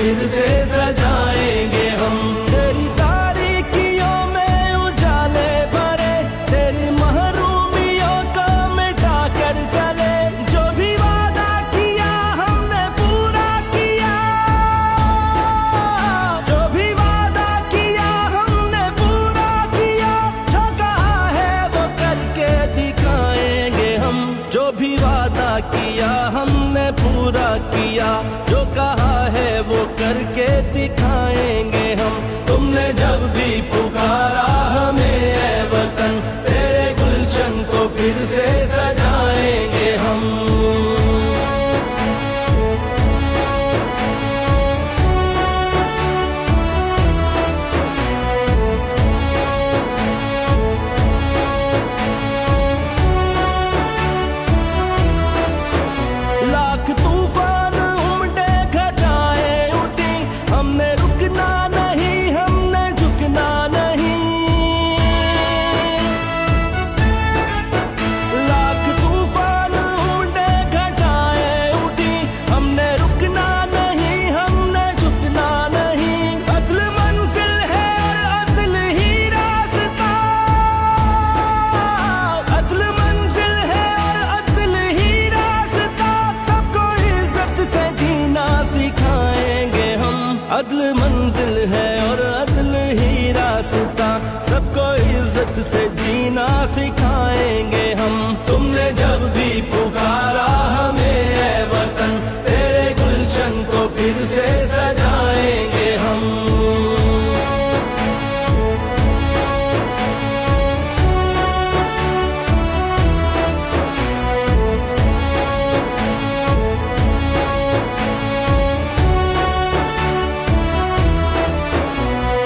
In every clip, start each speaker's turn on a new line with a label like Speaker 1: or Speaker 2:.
Speaker 1: फिर से सजाएंगे हम। तेरी तारीकियों में उजाले भरे, तेरी महरूमियों को मिटा कर चले। जो भी वादा किया हमने पूरा किया, जो भी वादा किया हमने पूरा किया। जो कहा है वो करके दिखाएंगे हम, जो भी वादा किया हमने पूरा किया। जो कहा है वो करके दिखाएंगे हम। तुमने जब भी पुकारा हमें ऐ वतन, तेरे गुलशन को फिर से सजाएंगे हम। लाख तूफान उमड़े घटाए उठी, हमने रुकना नहीं, हमने झुकना नहीं। लाख तूफान उमड़े घटाए उठी, हमने रुकना नहीं, हमने झुकना नहीं। अदल मंजिल है और अदल ही रास्ता, अदल मंजिल है और अदल ही रास्ता। सबको इज्जत से जीना सिखाएंगे हम। अदल मंजिल है और अदल ही रास्ता, सबको इज्जत से जीना सिखाएंगे हम। तुमने जब भी पुकारा हमें ऐ वतन, तेरे गुलशन को फिर से सजाएंगे हम।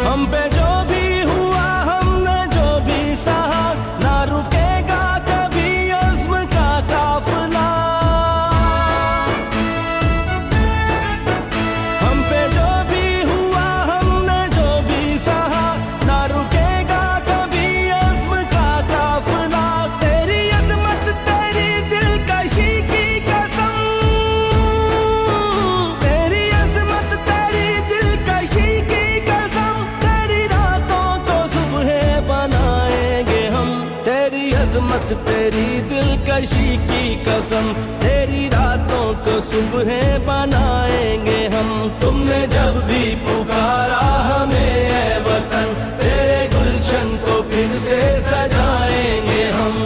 Speaker 1: हम पे जो भी हुआ, हमने जो भी सहा, ना रुकेगा कभी अज़्म का काफिला। हम पे जो भी हुआ, हमने जो भी सहा, ना रुकेगा कभी अज़्म का काफिला। तेरी अज़मत तेरी दिलकशी की कसम, तेरी अज़मत तेरी दिलकशी की कसम। तेरी रातों को सुबह बनाएंगे हम, तेरी अज़मत तेरी दिलकशी की कसम। तेरी रातों को सुबह बनाएंगे हम। तुमने जब भी पुकारा हमें ऐ वतन, तेरे गुलशन को फिर से सजाएंगे हम।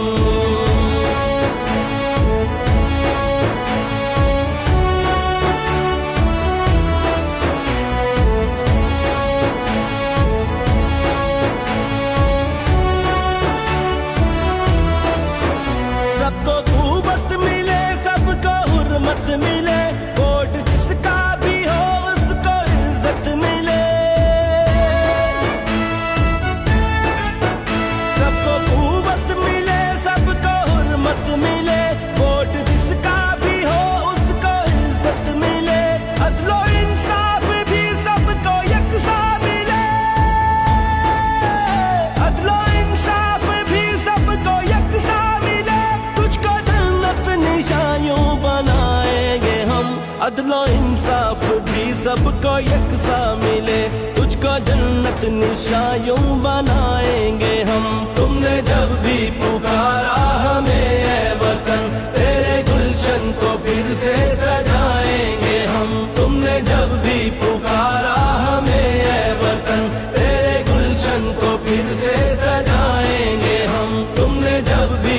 Speaker 1: सबको खूबत मिले, सबको हुर्मत मिले। वोट जिसका भी हो उसको इज्जत मिले। सबको खूबत मिले, सबको हुर्मत मिले। वोट जिसका भी हो उसको इज्जत मिले। अदलो इंसाफ भी सबको यकसा मिले, अदलो इंसाफ भी सबको यकसा मिले। तुझको जन्नत निशानियों बनाएंगे हम, अदलो इंसाफ भी सबको यकसा मिले। तुझको जन्नत निशानियों बनाएंगे हम। तुमने जब भी पुकारा हमें ऐ वतन, तेरे गुलशन को फिर से सजाएंगे हम। तुमने जब भी पुकारा हमें ऐ वतन, तेरे गुलशन को फिर से सजाएंगे हम। तुमने जब भी